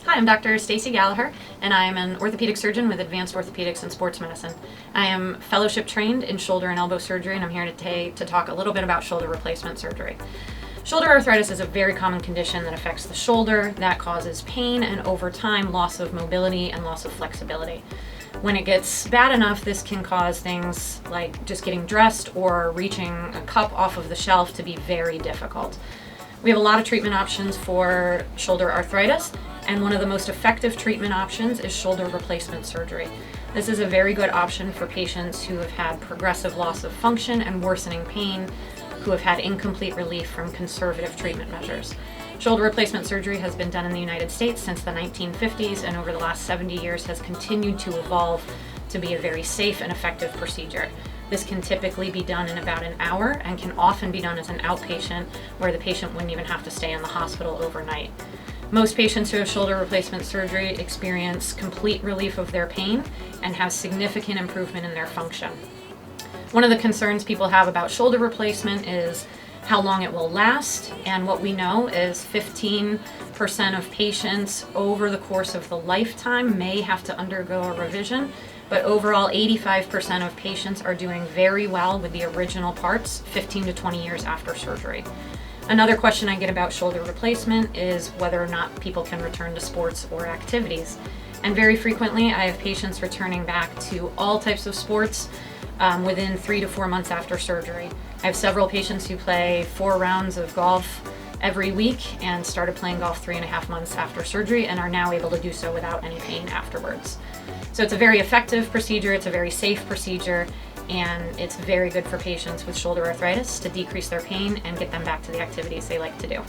Hi, I'm Dr. Stacey Gallacher, and I am an orthopedic surgeon with advanced orthopedics and sports medicine. I am fellowship trained in shoulder and elbow surgery, and I'm here today to talk a little bit about shoulder replacement surgery. Shoulder arthritis is a very common condition that affects the shoulder, that causes pain and over time loss of mobility and loss of flexibility. When it gets bad enough, this can cause things like just getting dressed or reaching a cup off of the shelf to be very difficult. We have a lot of treatment options for shoulder arthritis, and one of the most effective treatment options is shoulder replacement surgery. This is a very good option for patients who have had progressive loss of function and worsening pain, who have had incomplete relief from conservative treatment measures. Shoulder replacement surgery has been done in the United States since the 1950s, and over the last 70 years has continued to evolve to be a very safe and effective procedure. This can typically be done in about an hour and can often be done as an outpatient, where the patient wouldn't even have to stay in the hospital overnight. Most patients who have shoulder replacement surgery experience complete relief of their pain and have significant improvement in their function. One of the concerns people have about shoulder replacement is how long it will last, and what we know is 15% of patients over the course of the lifetime may have to undergo a revision, but overall 85% of patients are doing very well with the original parts 15 to 20 years after surgery. Another question I get about shoulder replacement is whether or not people can return to sports or activities. And very frequently I have patients returning back to all types of sports within 3 to 4 months after surgery. I have several patients who play 4 rounds of golf every week and started playing golf 3.5 months after surgery and are now able to do so without any pain afterwards. So it's a very effective procedure, it's a very safe procedure, and it's very good for patients with shoulder arthritis to decrease their pain and get them back to the activities they like to do.